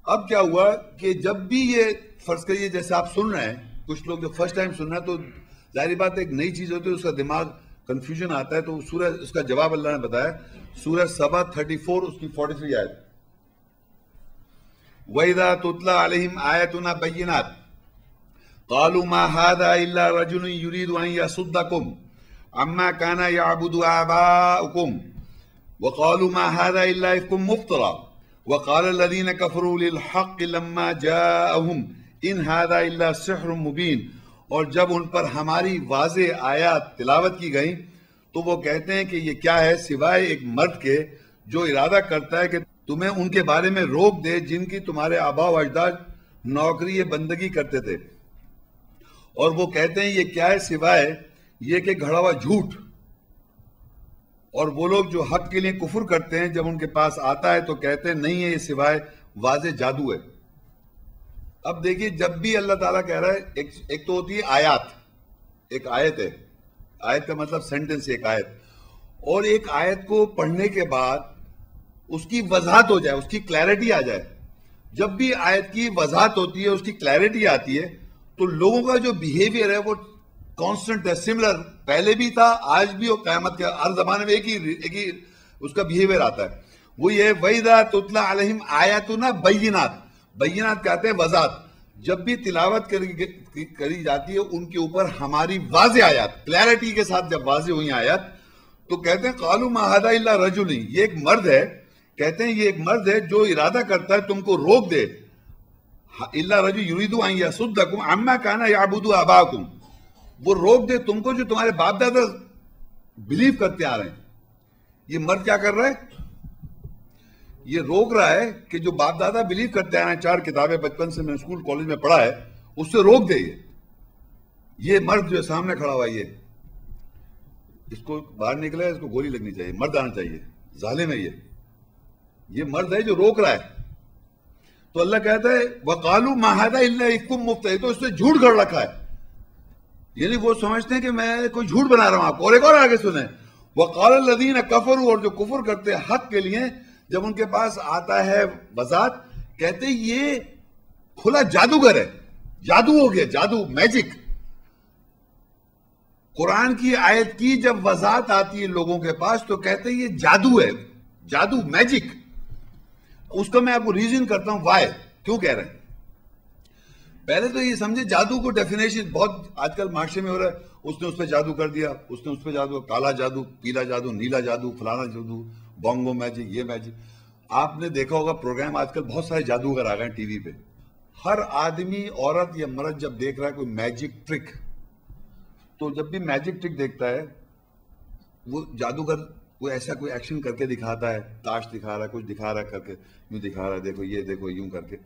اب کیا ہوا کہ جب بھی یہ فرض کریے جیسے آپ سن رہے ہیں، کچھ لوگ جو فرسٹ ٹائم سن رہے ہیں تو ظاہری بات ایک نئی چیز ہوتی ہے، اس کا دماغ کنفیوژن آتا ہے، تو سورہ اس کا جواب اللہ نے بتایا سورہ سبا 34 اس کی 43 آیت، وَإِذَا تُتْلَى عَلَيْهِمْ آيَاتُنَا بَيِّنَاتٍ قَالُوا مَا هَذَا إِلَّا رَجُلٌ يُرِيدُ أَن يَصُدَّكُمْ عَمَّا كَانَ يَعْبُدُ آبَاؤُكُمْ وَقَالُوا مَا هَذَا إِلَّا إِفْكٌ مُفْتَرًى وَقَالَ الَّذِينَ كَفَرُوا لِلْحَقِّ لَمَّا جَاءَهُمْ إِنْ هَذَا إِلَّا سِحْرٌ مُبِينٌ۔ اور جب ان پر ہماری واضح آیات تلاوت کی گئیں تو وہ کہتے ہیں کہ یہ کیا ہے سوائے ایک مرد کے جو ارادہ کرتا ہے کہ تمہیں ان کے بارے میں روک دے جن کی تمہارے آباء و اجداد نوکری بندگی کرتے تھے، اور وہ کہتے ہیں یہ کیا ہے سوائے یہ کہ گھڑا ہوا جھوٹ، اور وہ لوگ جو حق کے لیے کفر کرتے ہیں جب ان کے پاس آتا ہے تو کہتے ہیں نہیں ہے یہ سوائے واضح جادو ہے۔ اب دیکھیے جب بھی اللہ تعالیٰ کہہ رہا ہے ایک تو ہوتی ہے آیات، ایک آیت ہے، آیت کا مطلب سینٹنس، ایک آیت، اور ایک آیت کو پڑھنے کے بعد اس کی وضاحت ہو جائے، اس کی کلیئرٹی آ جائے۔ جب بھی آیت کی وضاحت ہوتی ہے، اس کی کلیئرٹی آتی ہے، تو لوگوں کا جو بیہیویئر ہے وہ کانسٹنٹ ہے، سملر، پہلے بھی تھا آج بھی، اور قیامت کے ہر زمانے میں ایک ہی اس کا بیہیویئر آتا ہے، وہ یہ وَإِذَا تُتْلَى عَلَيْهِمْ آيَاتُنَا بَيِّنَاتٍ، بینات کہتے ہیں وضاحت، جب بھی تلاوت کری جاتی ہے ان کے اوپر ہماری واضح آیات، کلیئرٹی کے ساتھ جب واضح ہوئی آیات تو کہتے ہیں قالوا ما هذا الا رجل، یہ ایک مرد ہے، کہتے ہیں یہ ایک مرد ہے جو ارادہ کرتا ہے تم کو روک دے، الا رجل يريد ان يصدكم عما كان يعبد آباؤكم، وہ روک دے تم کو جو تمہارے باپ دادا بلیو کرتے آ رہے ہیں۔ یہ مرد کیا کر رہا ہے؟ یہ روک رہا ہے کہ جو باپ دادا بلیو کرتے آ رہے ہیں، 4 کتابیں بچپن سے میں اسکول کالج میں پڑھا ہے، اس سے روک دے۔ یہ مرد جو سامنے کھڑا ہوا، اس کو باہر نکلا ہے، اس کو گولی لگنی چاہیے، مرد آنا چاہیے، ظالم ہے یہ مرد ہے جو روک رہا ہے۔ تو اللہ کہتا ہے وَقَالُوا مَا هَذَا إِلَّا إِفْكٌ مُفْتَرًى، تو اس نے جھوٹ گھڑ رکھا ہے، یعنی وہ سمجھتے ہیں کہ میں کوئی جھوٹ بنا رہا ہوں آپ کو۔ اور ایک اور آگے سنیں، وَقَالَ الَّذِينَ كَفَرُوا، اور جو کفر کرتے ہیں حق کے لیے جب ان کے پاس آتا ہے وضاحت، کہتے ہیں یہ کھلا جادوگر ہے، جادو ہو گیا، جادو، میجک۔ قرآن کی آیت کی جب وضاحت آتی ہے لوگوں کے پاس تو کہتے ہیں یہ جادو ہے، جادو، میجک۔ اس کا میں آپ کو ریزن کرتا ہوں وائے، کیوں کہہ رہے ہیں۔ پہلے تو یہ سمجھے جادو کو ڈیفینیشن بہت آج کل معاشرے میں ہو رہا ہے، اس نے اس پہ جادو کر دیا، اس نے اس پہ جادو، کالا جادو، پیلا جادو، نیلا جادو، فلانا جادو، بونگو میجک، یہ میجک۔ آپ نے دیکھا ہوگا پروگرام آج کل بہت سارے جادوگر آ گئے ہیں ٹی وی پہ، ہر آدمی، عورت یا مرد جب دیکھ رہا ہے کوئی میجک ٹرک، تو جب بھی میجک ٹرک دیکھتا ہے وہ جادوگر وہ ایسا کوئی ایکشن کر کے دکھاتا ہے، تاش دکھا رہا ہے، کچھ دکھا رہا ہے کر کے، یوں دکھا رہا ہے، دیکھو یہ دیکھو یوں کر کے،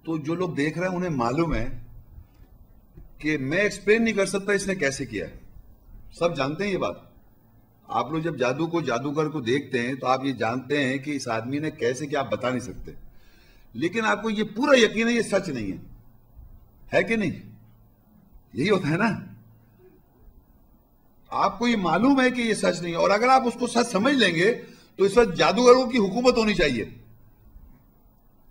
تو جو لوگ دیکھ رہے ہیں انہیں معلوم ہے کہ میں ایکسپلین نہیں کر سکتا اس نے کیسے کیا ہے، سب جانتے ہیں یہ بات۔ آپ لوگ جب جادو کو، جادوگر کو دیکھتے ہیں تو آپ یہ جانتے ہیں کہ اس آدمی نے کیسے کیا آپ بتا نہیں سکتے، لیکن آپ کو یہ پورا یقین ہے یہ سچ نہیں ہے کہ نہیں؟ یہی ہوتا ہے نا، آپ کو یہ معلوم ہے کہ یہ سچ نہیں ہے، اور اگر آپ اس کو سچ سمجھ لیں گے تو اس وقت جادوگروں کی حکومت ہونی چاہیے۔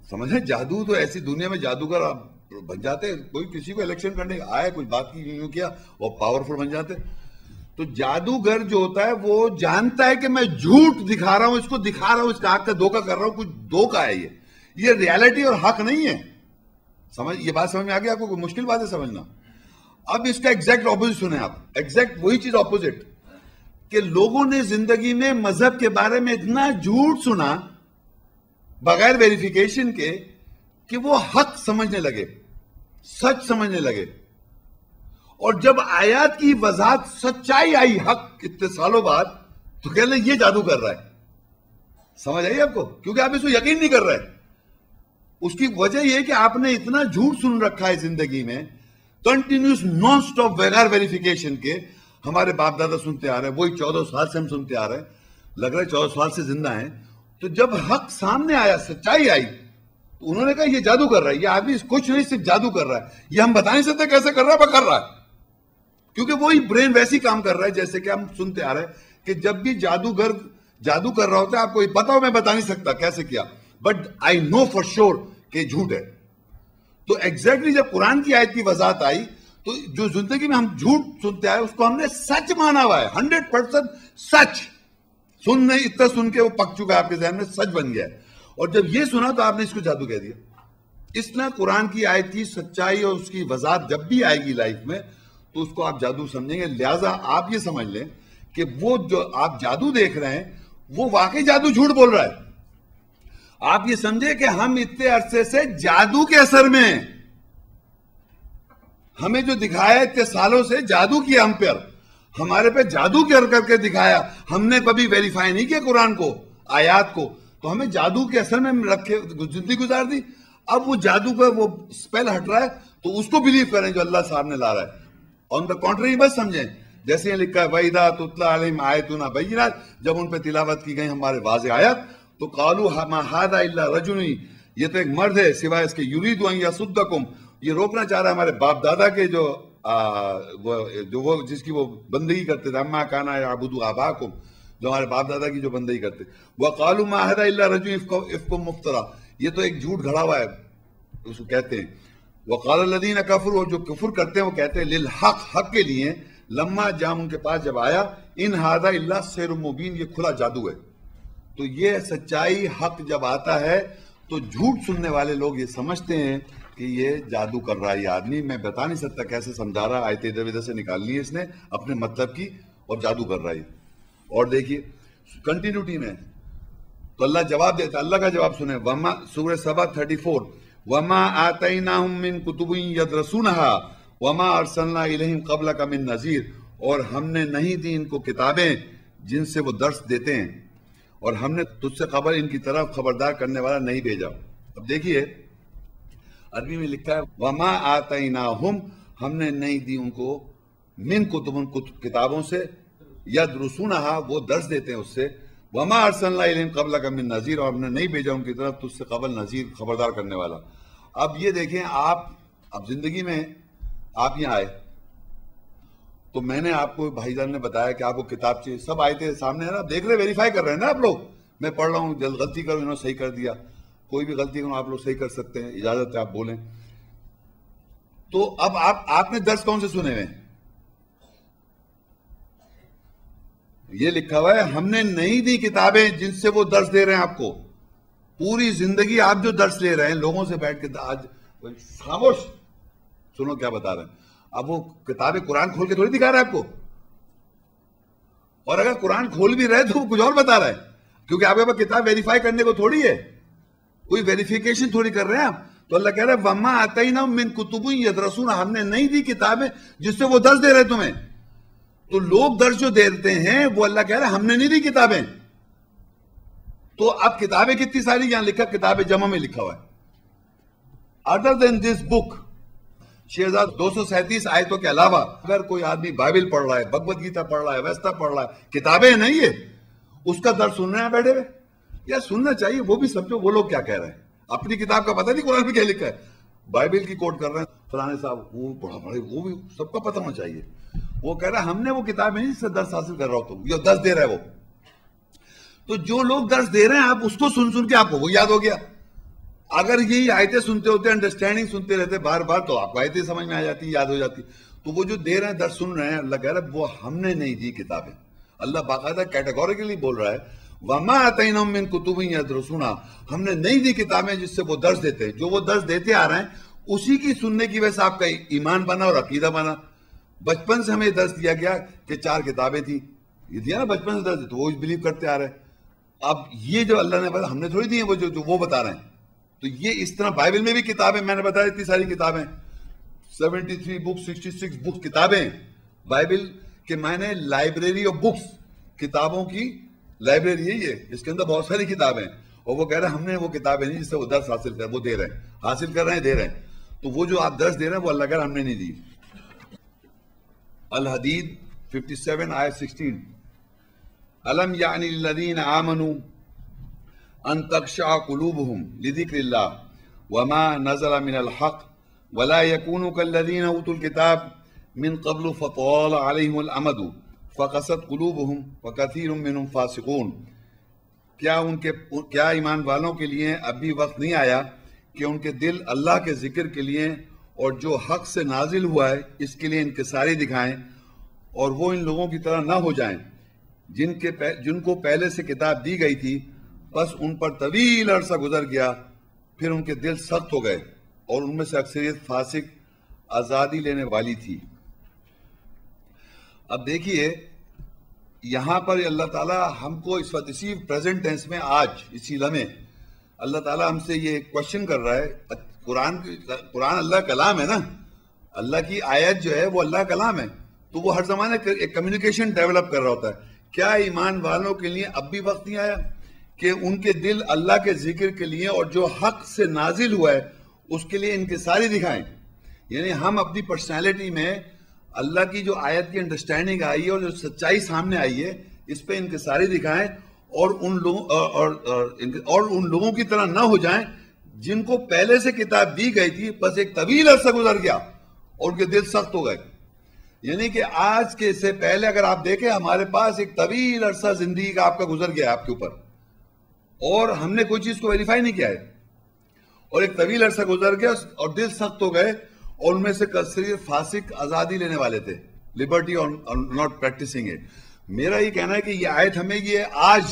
سمجھیں، جادو تو ایسی دنیا میں جادوگر آپ بن جاتے، کوئی کسی کو الیکشن کرنے آئے، کچھ بات کی یوں کیا وہ پاورفل بن جاتے۔ تو جادوگر جو ہوتا ہے وہ جانتا ہے کہ میں جھوٹ دکھا رہا ہوں، اس کو دکھا رہا ہوں، اس کا حق کا دھوکہ کر رہا ہوں، کچھ دھوکہ ہے یہ ریالٹی اور حق نہیں ہے۔ سمجھ، یہ بات سمجھ میں آ گئی آپ کو؟ کوئی مشکل بات ہے سمجھنا۔ اب اس کا ایگزیکٹ اپوزٹ سنیں آپ، ایگزیکٹ وہی چیز اپوزٹ، کہ لوگوں نے زندگی میں مذہب کے بارے میں اتنا جھوٹ سنا بغیر ویریفیکیشن کے کہ وہ حق سمجھنے لگے، سچ سمجھنے لگے، اور جب آیات کی وضاحت سچائی آئی حق اتنے سالوں بعد تو کہہ لیں یہ جادو کر رہا ہے۔ سمجھ آئی آپ کو؟ کیونکہ آپ اس کو یقین نہیں کر رہے۔ اس کی وجہ یہ کہ آپ نے اتنا جھوٹ سن رکھا ہے زندگی میں، کنٹینیوس، نان سٹاپ، بغیر ویریفیکیشن کے۔ ہمارے باپ دادا سنتے آ رہے ہیں، وہی 14 سال سے ہم سنتے آ رہے ہیں، لگ رہا ہے 14 سال سے زندہ ہیں۔ تو جب حق سامنے آیا، سچائی آئی، تو انہوں نے کہا یہ جادو کر رہا ہے، یہ آدمی کچھ نہیں صرف جادو کر رہا ہے، یہ ہم بتا نہیں سکتے کیسے کر رہا ہے، پر کر رہا ہے۔ کیونکہ وہی برین ویسی کام کر رہا ہے جیسے کہ ہم سنتے آ رہے ہیں کہ جب بھی جادوگر جادو کر رہا ہوتا ہے، آپ کو یہ پتا ہو، میں بتا نہیں سکتا کیسے کیا، but I know for sure کہ جھوٹ ہے. تو ایگزیکٹلی جب قرآن کی آیت کی وضاحت آئی تو جو زندگی میں ہم جھوٹ سنتے آئے اس کو ہم نے سچ مانا ہوا ہے, 100% سچ. اتنا سن کے وہ پک چکا ہے آپ کے ذہن میں, سچ بن گیا ہے. اور جب یہ سنا تو آپ نے اس کو جادو کہہ دیا. اس طرح قرآن کی آیت کی سچائی اور اس کی وضاحت جب بھی آئے گی لائف میں تو اس کو آپ جادو سمجھیں گے. لہٰذا آپ یہ سمجھ لیں کہ وہ جو آپ جادو دیکھ رہے ہیں وہ واقعی جادو جھوٹ بول رہا ہے. آپ یہ سمجھے کہ ہم اتنے عرصے سے جادو کے اثر میں ہیں. ہمیں جو دکھایا اتنے سالوں سے جادو کیا ہم پر, ہمارے پہ جادو کر کے دکھایا. ہم نے کبھی ویریفائی نہیں کیا قرآن کو, آیات کو, تو ہمیں جادو کے اثر میں رکھے زندگی گزار دی. اب وہ جادو کا وہ سپیل ہٹ رہا ہے تو اس کو بلیو کریں جو اللہ صاحب نے لا رہا ہے. آن دا کانٹری بس سمجھیں, جیسے یہ لکھا ہے وَإِذَا تُتْلَىٰ عَلَيْهِمْ آیَاتُنَا بَيِّنَاتٍ, جب ان پہ تلاوت کی گئی ہمارے واضح آیات تو قَالُوا مَا هَٰذَا إِلَّا رَجُلٌ, یہ تو ایک مرد ہے سوائے اس کے يُرِيدُ أَن يَصُدَّكُمْ, یہ روکنا چاہ رہا ہے ہمارے باپ دادا کے جو جس کی وہ بندگی کرتے تھے, عَمَّا كَانَ يَعْبُدُ آبَاؤُكُمْ, جو ہمارے باپ دادا کی جو بندگی کرتے. وَقَالُوا مَا هَٰذَا إِلَّا رَجُلٌ إِفْكٌ مُفْتَرًى, یہ تو ایک جھوٹ گھڑا ہوا ہے اس کو کہتے ہیں. وَقَالَ الَّذِينَ كَفَرُوا, جو کفر کرتے ہیں وہ کہتے ہیں لِلْحَقِّ, حق کے لیے, لما جام ان کے پاس جب آیا, ان هَٰذَا إِلَّا سِحْرٌ مُبِينٌ, یہ کھلا جادو ہے. تو یہ سچائی حق جب آتا ہے تو جھوٹ سننے والے لوگ یہ سمجھتے ہیں کہ یہ جادو کر رہا ہے یہ آدمی. میں بتا نہیں سکتا کیسے سمجھا رہا, آیت ادھر ادھر سے نکالنی ہے اس نے اپنے مطلب کی, اور جادو کر رہا ہے. اور دیکھیے کنٹینیوٹی میں تو اللہ جواب دیتا, اللہ کا جواب سنیں. وما سورہ سبا 34, وما آتیناہم من کتب یدرسونہا وما ارسلنا الیہم قبلک من نذیر, اور ہم نے نہیں دی ان کو کتابیں جن سے وہ درس دیتے ہیں, اور ہم نے تجھ سے قبل ان کی طرف خبردار کرنے والا نہیں بھیجا. اب دیکھیے عربی میں لکھا ہے وما آتیناہم, ہم نے نہیں دی ان کو, من کتب کتابوں سے, یدرسونہا وہ درس دیتے ہیں اس سے, وما ارسلنا الیہم قبلک من نذیر, اور ہم نے نہیں بھیجا ان کی طرف تجھ سے قبل نذیر, خبردار کرنے والا. اب یہ دیکھیں آپ, اب زندگی میں آپ یہاں آئے تو میں نے آپ کو بھائی جان نے بتایا کہ آپ کو کتاب چاہیے, سب آئے تھے سامنے ہے نا, دیکھ رہے ویریفائی کر رہے ہیں نا آپ لوگ. میں پڑھ رہا ہوں, جلد غلطی کروں انہوں نے صحیح کر دیا, کوئی بھی غلطی کروں آپ لوگ صحیح کر سکتے ہیں, اجازت ہے آپ بولیں. تو اب آپ نے درس کون سے سنے ہوئے ہیں؟ یہ لکھا ہوا ہے ہم نے نہیں دی کتابیں جن سے وہ درس دے رہے ہیں آپ کو. پوری زندگی آپ جو درس لے رہے ہیں لوگوں سے بیٹھ کے, آج خاموش سنو کیا بتا رہے ہیں. اب وہ کتابیں قرآن کھول کے تھوڑی دکھا رہا ہے آپ کو, اور اگر قرآن کھول بھی رہے تو وہ کچھ اور بتا رہا ہے, کیونکہ آپ کے پاس کتاب ویریفائی کرنے کو تھوڑی ہے, کوئی ویریفیکیشن تھوڑی کر رہے ہیں آپ. تو اللہ کہہ رہا ہے وَمَا آتَيْنَاهُم مِّن كُتُبٍ يَدْرَسُونَ, ہم نے نہیں دی کتابیں جس سے وہ درس دے رہے تمہیں. تو لوگ درس جو دیتے ہیں وہ اللہ کہہ رہا ہے ہم نے نہیں دی کتابیں. تو اب کتابیں کتنی ساری, یہاں لکھا کتاب جمع میں لکھا ہوا ہے. other than this book 6237 آیتوں کے علاوہ اگر کوئی آدمی بائبل پڑھ رہا ہے, بھگوت گیتا پڑھ رہا ہے, ویستا پڑھ رہا ہے, کتابیں نہیں ہے, اس کا درس سن رہے ہیں بیٹھے ہوئے, یا سننا چاہیے, وہ بھی سمجھو وہ لوگ کیا کہہ رہے ہیں. اپنی کتاب کا پتہ نہیں قرآن میں کیا لکھا ہے, بائبل کی کوٹ کر رہے ہیں فلانے صاحب, وہ بڑا بڑے, وہ بھی سب کا پتہ ہونا چاہیے. وہ کہہ رہا ہے ہم نے وہ کتاب نہیں جس سے درس حاصل کر رہا ہو تم, یہ درس دے رہا ہے وہ. تو جو لوگ درس دے رہے ہیں آپ اس کو سن کے آپ کو وہ یاد ہو گیا. اگر یہی آیتیں سنتے ہوتے, انڈرسٹینڈنگ سنتے رہتے بار بار, تو آپ کو آیتیں سمجھ میں آ جاتی, یاد ہو جاتی. تو وہ جو دے رہے ہیں درس سن رہے ہیں, اللہ کہہ رہا ہے وہ ہم نے نہیں دی کتابیں. اللہ باقاعدہ کیٹیگوریکلی بول رہا ہے وَمَا آتَيْنَاهُم مِّن كُتُبٍ يَدْرُسُونَهَا, ہم نے نہیں دی کتابیں جس سے وہ درس دیتے ہیں. جو وہ درس دیتے آ رہے ہیں اسی کی سننے کی وجہ سے آپ کا ایمان بنا اور عقیدہ بنا. بچپن سے ہمیں درس دیا گیا کہ 4 کتابیں تھیں, یہ دیا نا بچپن سے درس, تو وہ بلیو کرتے آ رہے ہیں. اب یہ جو اللہ نے بتا, ہم نے تھوڑی دی ہیں, وہ جو وہ بتا رہے ہیں. تو یہ اس طرح بائبل میں بھی کتابیں, میں نے بتایا اتنی ساری کتابیں, 73 بکس, 66 بکس کتابیں. بائبل کے معنی لائبریری آف بکس, کتابوں کی لائبریری ہے یہ, اس کے اندر بہت ساری کتابیں. اور وہ کہہ رہے ہیں ہم نے وہ کتابیں نہیں جس سے وہ درس حاصل کر, وہ دے رہے ہیں, حاصل کر رہے ہیں, دے رہے ہیں. تو وہ جو آپ درس دے رہے ہیں وہ اللہ کہہ رہا ہے ہم نے نہیں دی. الحدید 57 آیت 16, أَلَمْ يَعْنِ لِلَّذِينَ آمَنُوا أَن تَخْشَعَ قُلُوبُهُمْ لِذِكْرِ اللَّهِ وَمَا نَزَلَ مِنَ الْحَقِّ وَلَا يَكُونُوا كَالَّذِينَ أُوتُوا الْكِتَابَ مِن قَبْلُ فَطَالَ عَلَيْهِمُ الْأَمَدُ فَقَسَتْ قُلُوبُهُمْ وَكَثِيرٌ مِّنْهُمْ فَاسِقُونَ. کیا ایمان والوں کے لیے اب بھی وقت نہیں آیا کہ ان کے دل اللہ کے ذکر کے لیے اور جو حق سے نازل ہوا ہے اس کے لیے انکساری دکھائیں، اور وہ ان لوگوں کی طرح نہ ہو جائیں جن کو پہلے سے کتاب دی گئی تھی، بس ان پر طویل عرصہ گزر گیا، پھر ان کے دل سخت ہو گئے، اور ان میں سے اکثریت فاسق آزادی لینے والی تھی۔ اب دیکھیے یہاں پر اللہ تعالیٰ ہم کو اس وقت اسی پریزنٹ ٹینس میں آج اسی لمحے اللہ تعالیٰ ہم سے یہ کوشچن کر رہا ہے۔ قرآن اللہ کلام ہے نا، اللہ کی آیت جو ہے وہ اللہ کلام ہے، تو وہ ہر زمانے ایک کمیونیکیشن ڈیولپ کر رہا ہوتا ہے۔ کیا ایمان والوں کے لیے اب بھی وقت نہیں آیا کہ ان کے دل اللہ کے ذکر کے لیے اور جو حق سے نازل ہوا ہے اس کے لیے انکساری دکھائیں؟ یعنی ہم اپنی پرسنالٹی میں اللہ کی جو آیت کی انڈرسٹینڈنگ آئی ہے اور جو سچائی سامنے آئی ہے اس پہ انکساری دکھائیں، اور ان لوگوں کی طرح نہ ہو جائیں جن کو پہلے سے کتاب دی گئی تھی، بس ایک طویل عرصہ گزر گیا اور ان کے دل سخت ہو گئے۔ یعنی کہ آج کے سے پہلے اگر آپ دیکھیں ہمارے پاس ایک طویل عرصہ زندگی کا آپ کا گزر گیا آپ کے اوپر، اور ہم نے کوئی چیز کو ویریفائی نہیں کیا ہے، اور ایک طویل عرصہ گزر گیا اور دل سخت ہو گئے، اور ان میں سے کثیر فاسق آزادی لینے والے تھے، لبرٹی اور ناٹ پریکٹسنگ اٹ۔ میرا یہ کہنا ہے کہ یہ آیت ہمیں یہ آج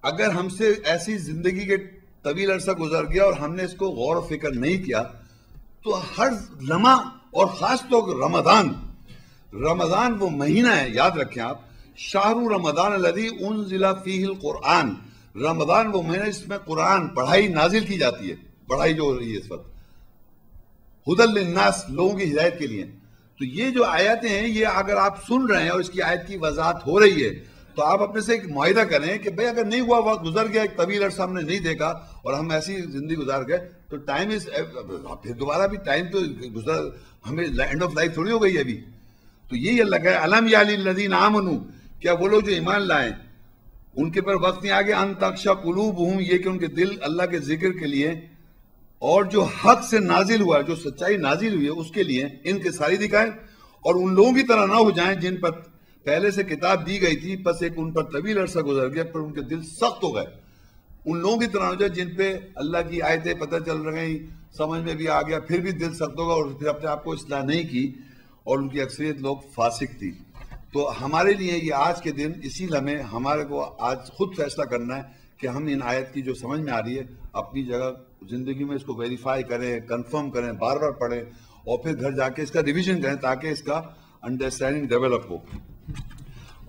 اگر ہم سے ایسی زندگی کے طویل عرصہ گزر گیا اور ہم نے اس کو غور و فکر نہیں کیا تو ہر لمحہ، اور خاص طور پر رمضان وہ مہینہ ہے، یاد رکھیں آپ، شہر رمضان الذی انزل فیہ القرآن، رمضان وہ مہینہ جس میں قرآن پڑھائی نازل کی جاتی ہے، پڑھائی جو ہو رہی ہے اس وقت، ہدی للناس، لوگوں کی ہدایت کے لیے۔ تو یہ جو آیتیں ہیں یہ اگر آپ سن رہے ہیں اور اس کی آیت کی وضاحت ہو رہی ہے تو آپ اپنے سے ایک معاہدہ کریں کہ بھئی اگر نہیں ہوا، وقت گزر گیا، ایک طویل عرصہ ہم نے نہیں دیکھا اور ہم ایسی زندگی گزار گئے تو ٹائم از، پھر دوبارہ بھی ٹائم تو گزر، ہمیں اینڈ آف لائف تھوڑی ہو گئی ابھی۔ تو یہی اللہ کہے الم یعن للذین آمنوا، کیا وہ لوگ جو ایمان لائیں ان کے پر وقت نہیں آگے ان تخشع قلوبہم، یہ کہ ان کے دل اللہ کے ذکر کے لیے اور جو حق سے نازل ہوا ہے، جو سچائی نازل ہوئی ہے اس کے لیے انکساری دکھائیں، اور ان لوگوں کی طرح نہ ہو جائیں جن پر پہلے سے کتاب دی گئی تھی، پس ایک ان پر طویل عرصہ گزر گیا پر ان کے دل سخت ہو گئے۔ ان لوگوں کی طرح ہو جائے جن پہ اللہ کی آیتیں پتہ چل رہی، سمجھ میں بھی آ گیا، پھر بھی دل سخت ہوگا اور پھر اپنے آپ کو اصلاح نہیں کی، اور ان کی اکثریت لوگ فاسق تھی۔ تو ہمارے لیے یہ آج کے دن اسی لمحے ہمارے کو آج خود فیصلہ کرنا ہے کہ ہم ان آیت کی جو سمجھ میں آ رہی ہے اپنی جگہ زندگی میں اس کو ویریفائی کریں، کنفرم کریں، بار بار پڑھیں، اور پھر گھر جا کے اس کا ریویژن کریں تاکہ اس کا انڈرسٹینڈنگ ڈیولپ ہو۔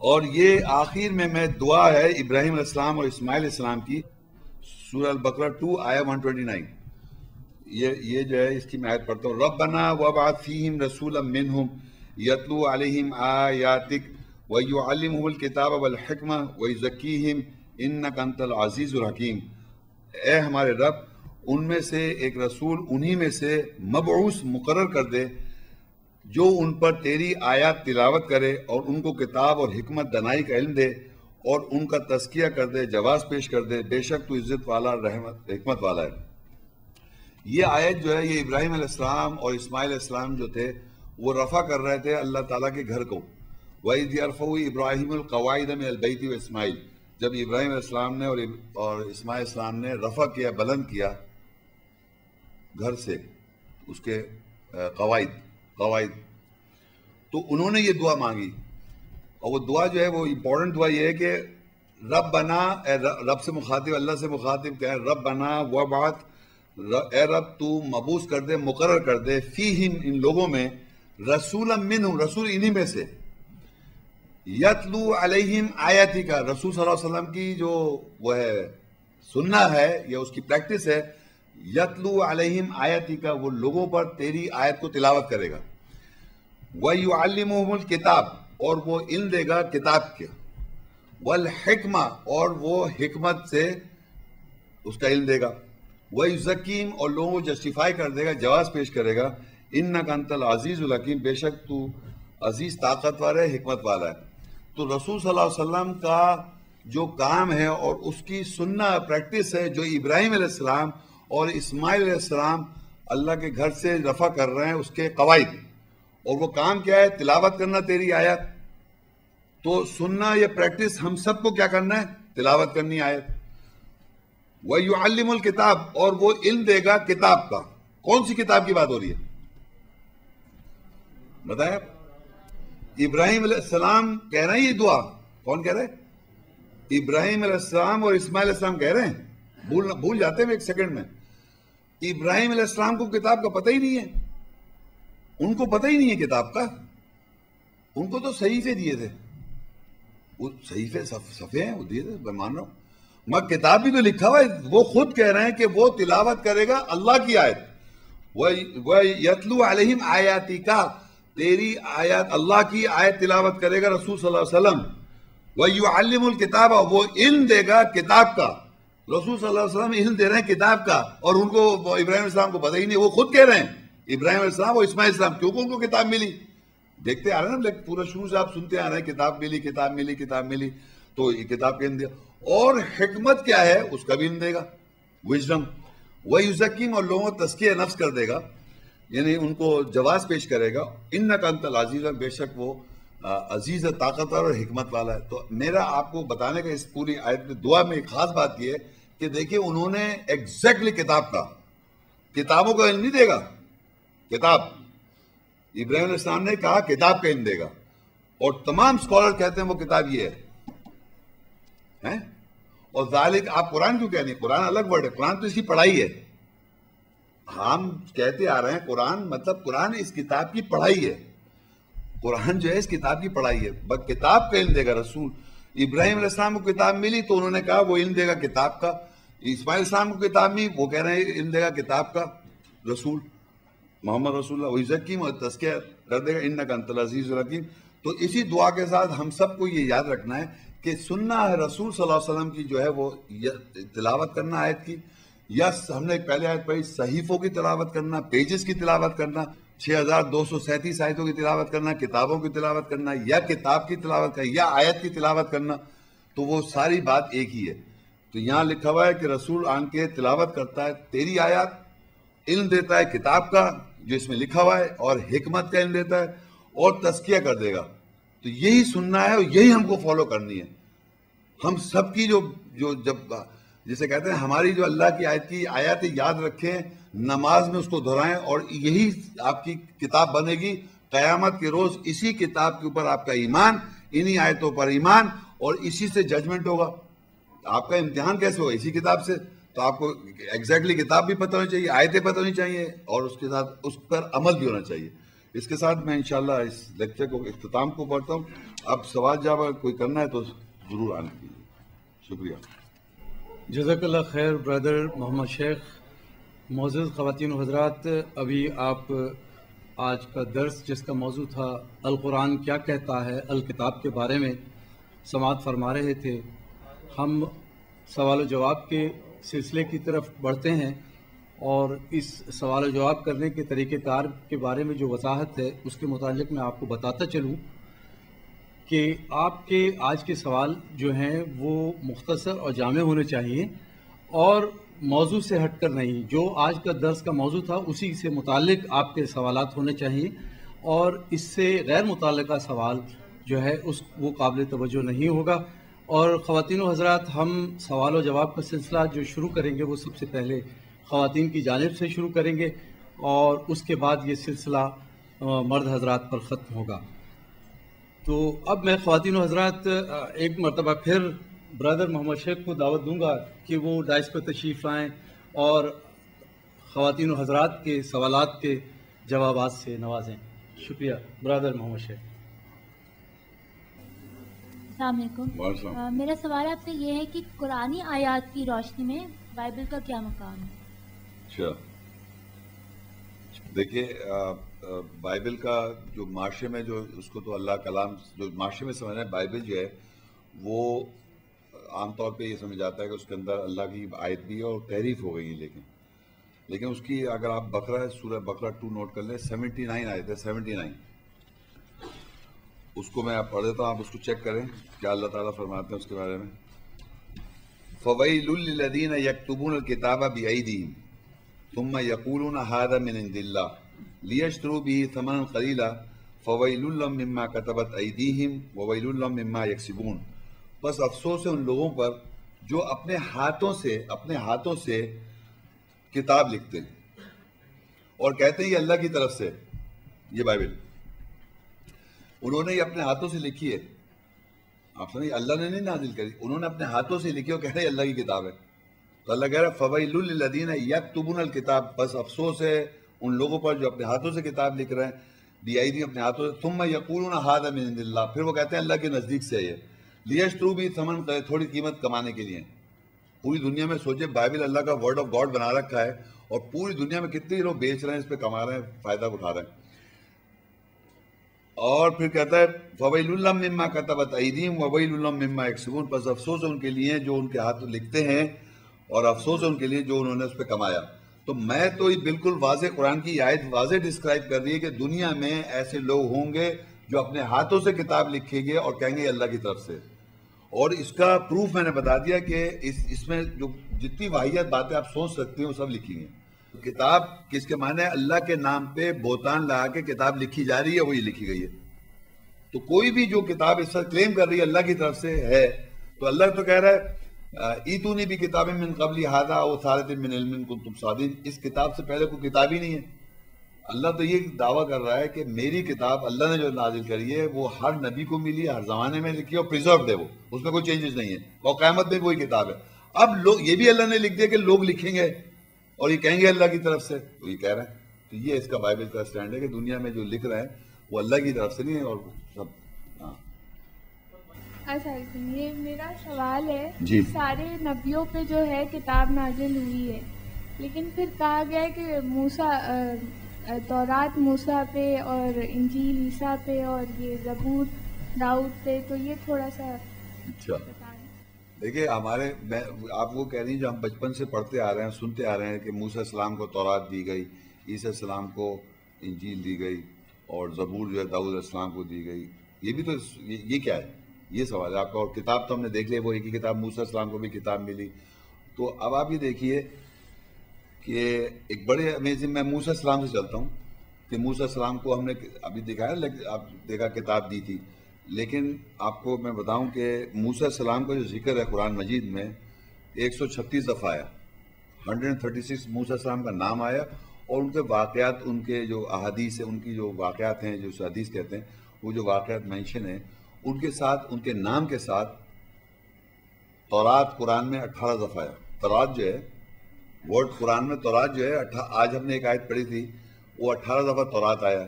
اور یہ آخر میں دعا ہے ابراہیم علیہ السلام اور اسماعیل علیہ السلام کی، سورہ البقرہ 2 آیہ 129، یہ جو ہے اس کی میں آیت پڑھتا ہوں۔ ربنا وابعث فیہم رسولا منہم یتلو علیہم آیاتک ویعلمہم الکتاب والحکمہ ویزکیہم انک انت العزیز الحکیم۔ اے ہمارے رب، ان میں سے ایک رسول انہی میں سے مبعوث مقرر کر دے جو ان پر تیری آیات تلاوت کرے اور ان کو کتاب اور حکمت دانائی کا علم دے اور ان کا تزکیہ کر دے، جواز پیش کر دے، بے شک تو عزت والا، رحمت حکمت والا ہے۔ یہ آیت جو ہے یہ ابراہیم علیہ السلام اور اسماعیل علیہ السلام جو تھے وہ رفع کر رہے تھے اللہ تعالیٰ کے گھر کو۔ وَإِذْ يَرْفَعُ إِبْرَاهِيمُ الْقَوَاعِدَ مِنَ الْبَيْتِ وَإِسْمَاعِيلُ، جب ابراہیم علیہ السلام نے اور اسماعیل علیہ السلام نے رفع کیا، بلند کیا گھر سے اس کے قواعد، تو انہوں نے یہ دعا مانگی، اور وہ دعا جو ہے وہ امپورٹنٹ دعا یہ ہے کہ ربنا، رب سے مخاطب، اللہ سے مخاطب کہ ربنا وابعث، اے رب تو مبعوث کر دے، مقرر کر دے، فیہم ان لوگوں میں، رسولا منہم، رسول انہی میں سے، یتلو علیہم آیاتی کا، رسول صلی اللہ علیہ وسلم کی جو وہ ہے سننا ہے یا اس کی پریکٹس ہے، یتلو علیہم آیاتی کا، وہ لوگوں پر تیری آیت کو تلاوت کرے گا، وَيُعَلِّمُهُمُ الْكِتَابِ، اور وہ علم دے گا کتاب کے، وَالْحِکْمَةِ، اور وہ حکمت سے اس کا علم دے گا، وَيُزَكِّيهِمْ، اور لوگوں کو جسٹیفائی کر دے گا، جواز پیش کرے گا، اِنَّكَ أَنْتَ الْعَزِيزُ الْحَكِيمُ، بے شک تو عزیز طاقتور ہے، حکمت والا ہے۔ تو رسول صلی اللہ علیہ وسلم کا جو کام ہے اور اس کی سننا پریکٹس ہے جو ابراہیم علیہ السلام اور اسماعیل علیہ السلام اللہ کے گھر سے رفع کر رہے ہیں، اس کے قواعد، اور وہ کام کیا ہے؟ تلاوت کرنا تیری آیت۔ تو سننا یا پریکٹس ہم سب کو کیا کرنا ہے؟ تلاوت کرنی آیت۔ وَيُعَلِّمُ الْكِتاب، اور وہ علم دے گا کتاب کا. کون سی کتاب کی بات ہو رہی ہے بتائیں آپ؟ ابراہیم علیہ السلام کہہ رہے ہیں یہ دعا. کون کہہ رہے ہیں؟ ابراہیم علیہ السلام اور اسماعیل علیہ السلام کہہ رہے ہیں. بھول جاتے ہیں ایک سیکنڈ میں. ابراہیم علیہ السلام کو کتاب کا پتہ ہی نہیں ہے. ان کو پتہ ہی نہیں ہے کتاب کا. ان کو تو صحیفے دیے تھے. وہ صحیفے صفحے ہیں وہ دیے تھے، میں مان رہا ہوں. مگر کتاب بھی تو لکھا ہوا ہے. وہ خود کہہ رہے ہیں کہ وہ تلاوت کرے گا اللہ کی آیت. وَيَتْلُو عَلَيْهِمْ آيَاتِكَ، تیری آیات اللہ کی آیت تلاوت کرے گا رسول صلی اللہ علیہ وسلم. وَيُعَلِّمُ الْكِتَابَ، وہ علم دے گا کتاب کا. رسول صلی اللہ علیہ وسلم علم دے رہے ہیں کتاب کا، اور ان کو ابراہیم علیہ السلام کو پتہ ہی نہیں. وہ خود کہہ رہے ہیں ابراہیم علیہ السلام اور اسماعیل علیہ السلام، کیونکہ ان کو کتاب ملی. دیکھتے آ رہے ہیں نا پورا شروع سے آپ سنتے آ رہے ہیں کتاب ملی کتاب ملی کتاب ملی. تو یہ کتاب کا علم دیا. اور حکمت کیا ہے اس کا بھی علم دے گا، وژڈم. وَيُزَكِّيهِمْ، اور لوگوں کو تزکیہ نفس کر دے گا، یعنی ان کو جواز پیش کرے گا. اِنَّكَ أَنْتَ الْعَزِيزُ، بے شک وہ عزیز ہے، طاقتور اور حکمت والا ہے. تو میرا آپ کو بتانے کا اس پوری آیت میں دعا میں ایک خاص بات یہ ہے کہ دیکھیں انہوں نے ایگزیکٹلی کتاب کا، کتابوں کا علم نہیں دے گا. کتاب ابراہیم علیہ السلام نے کہا کتاب کا علم دے گا، اور تمام اسکالر کہتے ہیں وہ کتاب یہ ہے. اور ذالک، آپ قرآن کیوں کہہ نہیں؟ قرآن الگ ورڈ ہے. قرآن تو اس کی پڑھائی ہے. ہم کہتے آ رہے ہیں قرآن مطلب قرآن اس کتاب کی پڑھائی ہے. قرآن جو ہے اس کتاب کی پڑھائی ہے. بس کتاب کا علم دے گا رسول. ابراہیم علیہ السلام کو کتاب ملی تو انہوں نے کہا وہ علم دے گا کتاب کا. اسماعیل علیہ السلام کو کتاب ملی، وہ کہہ رہے ہیں علم دے گا کتاب کا. رسول محمد رسول اللہ وَيُزَكِّيهِمْ، اور تزکیہ کر دے گا. اِنَّكَ أَنْتَ الْعَزِيزُ الْحَكِيمُ. تو اسی دعا کے ساتھ ہم سب کو یہ یاد رکھنا ہے کہ سننا ہے رسول صلی اللہ علیہ وسلم کی جو ہے وہ تلاوت کرنا آیت کی، یا ہم نے پہلے آیت پڑھی صحیفوں کی تلاوت کرنا، پیجز کی تلاوت کرنا، 6237 آیتوں کی تلاوت کرنا، کتابوں کی تلاوت کرنا، یا کتاب کی تلاوت کرنا، یا آیت کی تلاوت کرنا. تو وہ ساری بات ایک ہی ہے. تو یہاں لکھا ہوا ہے کہ رسول آن کے تلاوت کرتا ہے تیری آیات، علم دیتا ہے کتاب کا جو اس میں لکھا ہوا ہے، اور حکمت کا علم دیتا ہے، اور تزکیہ کر دے گا. تو یہی سننا ہے اور یہی ہم کو فالو کرنی ہے. ہم سب کی جو جب جسے کہتے ہیں ہماری جو اللہ کی آیات یاد رکھیں، نماز میں اس کو دہرائیں، اور یہی آپ کی کتاب بنے گی قیامت کے روز. اسی کتاب کے اوپر آپ کا ایمان، انہی آیتوں پر ایمان، اور اسی سے ججمنٹ ہوگا. آپ کا امتحان کیسے ہوگا؟ اسی کتاب سے. تو آپ کو ایگزیکٹلی کتاب بھی پتہ ہونی چاہیے، آیتیں پتہ ہونی چاہیے، اور اس کے ساتھ اس پر عمل بھی ہونا چاہیے. اس کے ساتھ میں انشاءاللہ اس لیکچر کو اختتام کو پڑھتا ہوں. اب سوال جواب اگر کوئی کرنا ہے تو ضرور آنے کیجیے. شکریہ. جزاک اللہ خیر برادر محمد شیخ. معزز خواتین و حضرات، ابھی آپ آج کا درس جس کا موضوع تھا القرآن کیا کہتا ہے الکتاب کے بارے میں سماعت فرما رہے تھے. ہم سوال و جواب کے سلسلے کی طرف بڑھتے ہیں، اور اس سوال و جواب کرنے کے طریقہ کار کے بارے میں جو وضاحت ہے اس کے متعلق میں آپ کو بتاتا چلوں کہ آپ کے آج کے سوال جو ہیں وہ مختصر اور جامع ہونے چاہیے، اور موضوع سے ہٹ کر نہیں. جو آج کا درس کا موضوع تھا اسی سے متعلق آپ کے سوالات ہونے چاہیے، اور اس سے غیر متعلقہ سوال جو ہے وہ قابل توجہ نہیں ہوگا. اور خواتین و حضرات، ہم سوال و جواب کا سلسلہ جو شروع کریں گے وہ سب سے پہلے خواتین کی جانب سے شروع کریں گے، اور اس کے بعد یہ سلسلہ مرد حضرات پر ختم ہوگا. تو اب میں خواتین و حضرات ایک مرتبہ پھر برادر محمد شیخ کو دعوت دوں گا کہ وہ ڈائس پر تشریف لائیں اور خواتین و حضرات کے سوالات کے جوابات سے نوازیں. شکریہ برادر محمد شیخ. السلام علیکم. میرا سوال آپ سے یہ ہے کہ قرآنی آیات کی روشنی میں بائبل کا کیا مقام ہے؟ اچھا، دیکھیے بائبل کا جو معاشرے میں جو اس کو تو اللہ کلام جو معاشرے میں سمجھنا ہے، بائبل جو ہے وہ عام طور پہ یہ سمجھ جاتا ہے کہ اس کے اندر اللہ کی آیت بھی ہے اور تحریف ہو گئی ہے. لیکن اس کی اگر آپ بقرہ سورہ بقرہ 2 نوٹ کر لیں، 79 آیت ہے. 79 اس کو میں آپ پڑھ دیتا ہوں، آپ اس کو چیک کریں کیا اللہ تعالیٰ فرماتے ہیں اس کے بارے میں. فَوَيْلٌ لِّلَّذِينَ يَكْتُبُونَ الْكِتَابَ بِأَيْدِيهِمْ ثُمَّ يَقُولُونَ هَٰذَا مِنْ عِندِ اللَّهِ لِيَشْتَرُوا بِهِ ثَمَنًا قَلِيلًا فَوَيْلٌ لَّهُم مِّمَّا كَتَبَتْ أَيْدِيهِمْ وَوَيْلٌ لَّهُم مِّمَّا يَكْسِبُونَ. بس افسوس ہے ان لوگوں پر جو اپنے ہاتھوں سے کتاب لکھتے ہیں اور کہتے ہیں یہ اللہ کی طرف سے، یہ بائبل انہوں نے یہ اپنے ہاتھوں سے لکھی ہے. آپ سمجھیں، اللہ نے نہیں نازل کری، انہوں نے اپنے ہاتھوں سے لکھی اور کہہ رہے ہیں اللہ کی کتاب ہے. تو اللہ کہہ رہا ہے فویل للذین یکتبون الکتاب، بس افسوس ہے ان لوگوں پر جو اپنے ہاتھوں سے کتاب لکھ رہے ہیں، بِأَیدِیہم اپنے ہاتھوں سے، ثم یقولون ھذا من عند اللہ، پھر وہ کہتے ہیں اللہ کے نزدیک سے ہے یہ، لیشتروا بہ ثمن، تھوڑی قیمت کمانے کے لیے. پوری دنیا میں سوچے بائبل اللہ کا ورڈ آف گاڈ بنا رکھا ہے اور پوری دنیا میں کتنے لوگ بیچ رہے ہیں، اس پہ کما رہے ہیں، فائدہ اٹھا رہے ہیں. اور پھر کہتا ہے فَوَيْلٌ لَّهُم مِّمَّا كَتَبَتْ أَيْدِيهِمْ وَوَيْلٌ لَّهُم مِّمَّا يَكْسِبُونَ، پس افسوس ہے ان کے لیے جو ان کے ہاتھ لکھتے ہیں اور افسوس ہے ان کے لیے جو انہوں نے اس پہ کمایا. تو میں تو یہ بالکل واضح قرآن کی آیت واضح ڈسکرائب کر رہی ہے کہ دنیا میں ایسے لوگ ہوں گے جو اپنے ہاتھوں سے کتاب لکھیں گے اور کہیں گے اللہ کی طرف سے. اور اس کا پروف میں نے بتا دیا کہ اس میں جو جتنی واحد باتیں آپ سوچ سکتے ہیں وہ سب لکھی ہیں. کتاب کس کے معنی ہے؟ اللہ کے نام پہ بہتان لگا کے کتاب لکھی جا رہی ہے، وہی لکھی گئی ہے. تو کوئی بھی جو کتاب اس طرح کلیم کر رہی ہے اللہ کی طرف سے ہے، تو اللہ تو کہہ رہا ہے ایتونی بھی کتاب من قبل ھذا او اثارۃ من علم ان کنتم صادقین، اس کتاب سے پہلے کوئی کتاب ہی نہیں ہے. اللہ تو یہ دعویٰ کر رہا ہے کہ میری کتاب اللہ نے جو نازل کری ہے وہ ہر نبی کو ملی، ہر زمانے میں لکھی اور پریزروڈ ہے، وہ اس میں کوئی چینجز نہیں ہے اور قیامت میں وہی کتاب ہے. اب لوگ یہ بھی اللہ نے لکھ دیا کہ لوگ لکھیں گے اور یہ کہیں گے اللہ کی طرف سے، تو یہ کہہ رہے ہیں. تو یہ اس کا بائبل کا اسٹینڈ ہے کہ دنیا میں جو لکھ رہے ہیں وہ اللہ کی طرف سے نہیں ہے اور سب. یہ میرا سوال ہے جی. سارے نبیوں پہ جو ہے کتاب نازل ہوئی ہے، لیکن پھر کہا گیا ہے کہ تورات موسیٰ پہ اور انجیل عیسیٰ پہ اور یہ زبور داؤد پہ، تو یہ تھوڑا سا اچھا دیکھیے آپ وہ کہہ رہی ہیں جو ہم بچپن سے پڑھتے آ رہے ہیں، سنتے آ رہے ہیں کہ موسیٰ السلام کو تورات دی گئی، عیسیٰ السلام کو انجیل دی گئی اور زبور جو ہے داؤد علیہ السلام کو دی گئی. یہ بھی تو یہ کیا ہے؟ یہ سوال ہے آپ کا. اور کتاب تو ہم نے دیکھ لی، وہ ایک ہی کتاب، موسیٰ السلام کو بھی کتاب ملی. تو اب آپ یہ دیکھیے کہ ایک بڑے امیزنگ، میں موسیٰ السلام سے چلتا ہوں کہ موسیٰ السلام کو ہم نے ابھی دیکھا کتاب دی تھی، لیکن آپ کو میں بتاؤں کہ موسیٰ السلام کا جو ذکر ہے قرآن مجید میں 136 دفعہ آیا، 136 موسیٰ السلام کا نام آیا، اور ان کے واقعات، ان کے جو احادیث ہیں، ان کی جو واقعات ہیں، جو حدیث کہتے ہیں، وہ جو واقعات مینشن ہیں ان کے ساتھ، ان کے نام کے ساتھ تورات قرآن میں 18 دفعہ آیا. تورات جو ہے ورڈ قرآن میں، تورات جو ہے آج ہم نے ایک آیت پڑھی تھی وہ 18 دفعہ تورات آیا.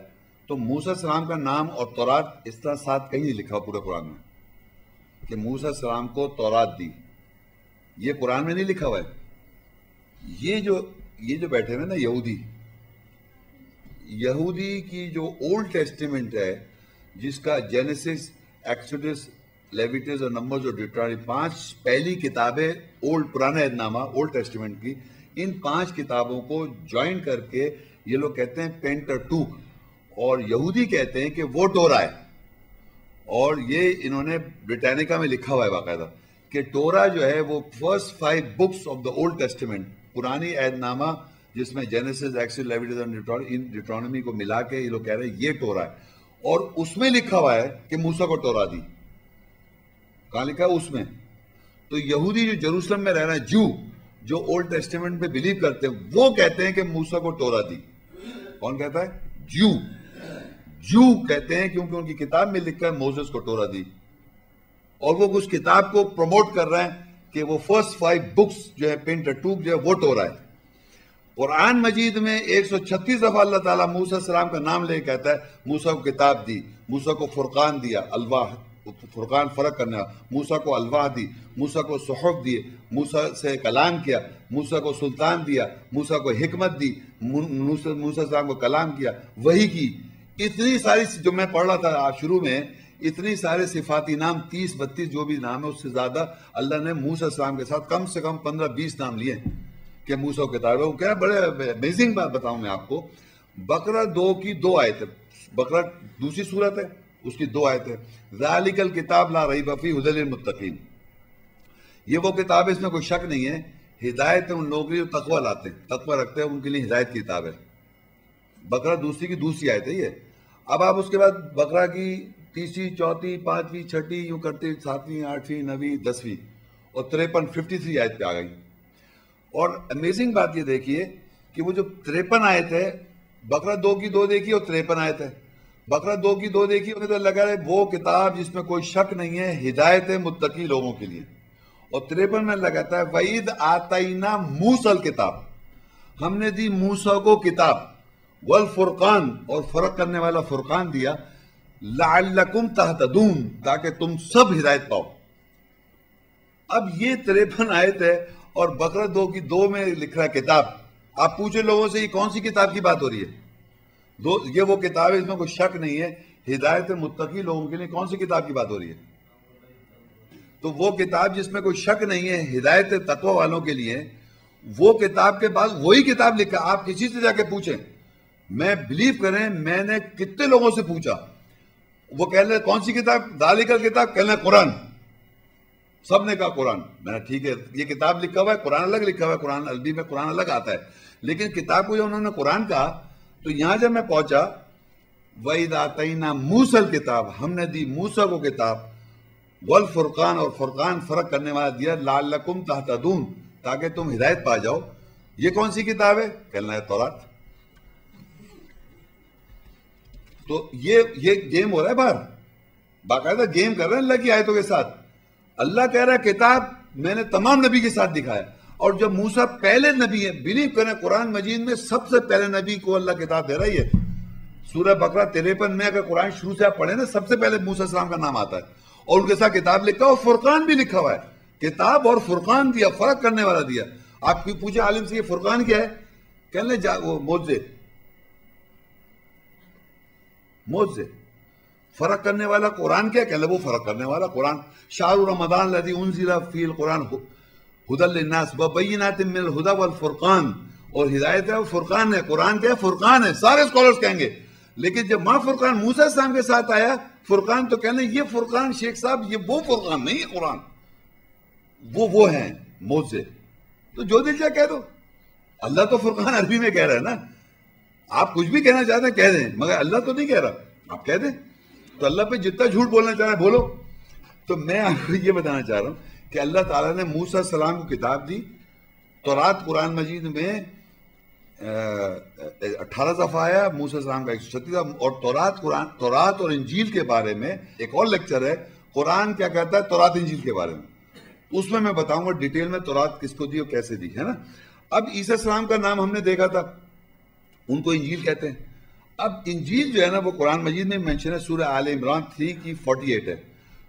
تو موسیٰ السلام کا نام اور تورات اس طرح ساتھ کہیں نہیں لکھا پورے قرآن میں کہ موسیٰ السلام کو تورات دی، یہ قرآن میں نہیں لکھا ہوا ہے. یہ جو بیٹھے ہیں نا یہودی کی جو اولڈ ٹیسٹیمنٹ ہے، جس کا جینیسس، ایکسوڈس، لیویٹس اور نمبرز اور ڈیوٹرانومی، 5 پہلی کتابیں پرانا عہد نامہ اولڈ ٹیسٹیمنٹ کی، ان 5 کتابوں کو جوائن کر کے یہ لوگ کہتے ہیں پینٹاٹوک، اور یہودی کہتے ہیں کہ وہ ٹورا ہے. اور یہ انہوں نے بریٹانیکا میں لکھا ہوا ہے باقاعدہ کہ ٹورا جو ہے وہ first 5 books of the old testament, پرانی عہد نامہ جس میں جینیسس، ایکسوڈس، لیویٹس اور ڈیوٹرانومی کو ملا کے یہ لوگ کہہ رہے ہیں یہ ٹورا ہے. اور اس میں لکھا ہوا ہے کہ موسیٰ کو تورا دی. کہاں لکھا ہے؟ اس میں. تو یہودی جو جروسلم میں رہ رہے ہیں، جو اولڈ ٹیسٹیمنٹ پہ بلیو کرتے ہیں، وہ کہتے ہیں کہ موسیٰ کو تورا دی. کون کہتا ہے؟ جو کہتے ہیں کیونکہ ان کی کتاب میں لکھا ہے موسیٰ کو تورا دی، اور وہ اس کتاب کو پروموٹ کر رہے ہیں کہ وہ فرسٹ 5 بکس جو ہے پینٹاٹوک جو ہے وہ تورا ہے. قرآن مجید میں 136 دفعہ اللہ تعالیٰ موسیٰ السلام کا نام لے کہتا ہے موسیٰ کو کتاب دی، موسیٰ کو فرقان دیا، الواح، فرقان فرق کرنا، موسیٰ کو الواح دی، موسیٰ کو صحف دیے، موسیٰ سے کلام کیا، موسیٰ کو سلطان دیا، موسیٰ کو حکمت دی، موسیٰ السلام کو کلام کیا، وحی کی. اتنی ساری جو میں پڑھ رہا تھا شروع میں، اتنی سارے صفاتی نام 30-32 جو بھی نام ہے اس سے زیادہ اللہ نے موسیٰ السلام کے ساتھ کم سے کم 15-20 نام لیے کہ موسیٰ کو کتاب ہے. وہ کہہ رہا بڑے امیزنگ بات بتاؤں میں آپ کو، بقرہ 2 کی 2 آیتیں، بقرہ دوسری صورت ہے اس کی 2 آیتیں، ذالک الکتاب لا ریب فیہ ھدی للمتقین، یہ وہ کتاب ہے اس میں کوئی شک نہیں ہے، ہدایت ہے ان لوگوں کے لیے جو تقوی لاتے ہیں، تقوی رکھتے ہیں، ان کے لیے ہدایت کی کتاب ہے. بقرہ دوسری کی دوسری آیت ہے یہ. اب آپ اس کے بعد بقرہ کی تیسری، چوتھی، پانچویں، چھٹی، یوں کرتے 7ویں، 8ویں، 9ویں، 10ویں، اور 53 آیت پہ آ گئی. اور امیزنگ بات یہ دیکھیے کہ وہ جو 53 آیت ہے، بقرہ 2 کی 2 دیکھی اور 53 آیت ہے. بقرہ 2 کی 2 دیکھی تو اللہ کہہ رہا ہے وہ کتاب جس میں کوئی شک نہیں ہے، ہدایت ہے متقی لوگوں کے لیے. اور 53 میں اللہ کہتا ہے وَإِذْ آتَيْنَا مُوسَى الْكِتاب، ہم نے دی موسیٰ کو کتاب، والفرقان، اور فرق کرنے والا فرقان دیا، لَعَلَّكُمْ تَهْتَدُونَ، تاکہ تم سب ہدایت پاؤ. اب یہ 53 آیت ہے اور بقرہ 2 کی 2 میں لکھ رہا ہے کتاب. آپ پوچھے لوگوں سے یہ کون سی کتاب کی بات ہو رہی ہے؟ یہ وہ کتاب ہے اس میں کوئی شک نہیں ہے، ہدایت متقی لوگوں کے لیے. کون سی کتاب کی بات ہو رہی ہے؟ تو وہ کتاب جس میں کوئی شک نہیں ہے، ہدایت تقوی والوں کے لیے، وہ کتاب کے بعد وہی کتاب لکھا. آپ کسی سے جا کے پوچھیں، میں بلیو کریں میں نے کتنے لوگوں سے پوچھا، وہ کہہ لیں کون سی کتاب؟ ذالک الکتاب، کہہ لیں قرآن. سب نے کہا قرآن. میں نے ٹھیک ہے، یہ کتاب لکھا ہوا ہے، قرآن الگ لکھا ہوا ہے، قرآن عربی میں قرآن الگ آتا ہے، لیکن کتاب کو جب انہوں نے قرآن کہا تو یہاں جب میں پہنچا وَإِذْ آتَيْنَا مُوسَى الْكِتاب، ہم نے دی موسیٰ کو کتاب، والفرقان، اور فرقان فرق کرنے والا دیا، لَعَلَّكُمْ تَهْتَدُونَ، تاکہ تم ہدایت پا جاؤ. یہ کون سی کتاب ہے؟ کہنا ہے تورات. تو یہ گیم ہو رہا ہے باہر، باقاعدہ گیم کر رہے ہیں اللہ کی آیتوں کے ساتھ. اللہ کہہ رہا ہے کتاب میں نے تمام نبی کے ساتھ دکھایا. اور جب موسیٰ پہلے نبی ہے، بلیو کریں قرآن مجید میں سب سے پہلے نبی کو اللہ کتاب دے رہی ہے. سورہ بقرہ 53 میں اگر قرآن شروع سے آپ پڑھیں نا، سب سے پہلے موسیٰ السلام کا نام آتا ہے، اور ان کے ساتھ کتاب لکھا اور فرقان بھی لکھا ہوا ہے. کتاب اور فرقان دیا، فرق کرنے والا دیا. آپ کی پوچھے عالم سے یہ فرقان کیا ہے؟ کہنے وہ موجزے. فرق کرنے والا قرآن کیا؟ کہنے وہ فرق کرنے والا قرآن. شہر رمضان الذی انزل فیہ القرآن ھدی للناس وبینات من الھدی والفرقان، اور ہدایت ہے فرقان ہے. قرآن کیا ہے؟ فرقان ہے. سارے اسکالرز کہیں گے، لیکن جب ماں فرقان موسیٰ السلام کے ساتھ آیا فرقان، تو کہنے یہ فرقان شیخ صاحب یہ وہ فرقان نہیں ہے، قرآن وہ ہیں موجزے. تو جو دل چاہے کہہ دو. اللہ تو فرقان عربی میں کہہ رہا ہے نا. آپ کچھ بھی کہنا چاہتے ہیں کہہ دیں، مگر اللہ تو نہیں کہہ رہا، آپ کہہ دیں. تو اللہ پہ جتنا جھوٹ بولنا چاہ رہے ہیں بولو. تو میں آپ کو یہ بتانا چاہ رہا ہوں کہ اللہ تعالیٰ نے موسیٰ السلام کو کتاب دی. تورات قرآن مجید میں 18 دفعہ آیا، موسیٰ السلام کا 136. اور تورات اور انجیل کے بارے میں ایک اور لیکچر ہے، قرآن کیا کہتا ہے تورات انجیل کے بارے میں. اس میں بتاؤں گا ڈیٹیل میں تورات کس کو دی اور کیسے دی، ہے نا. اب عیسیٰ السلام کا نام ہم نے دیکھا تھا، ان کو انجیل کہتے ہیں. اب انجیل جو ہے نا وہ قرآن مجید میں مینشن ہے، سورہ آل عمران 3 کی 48 ہے.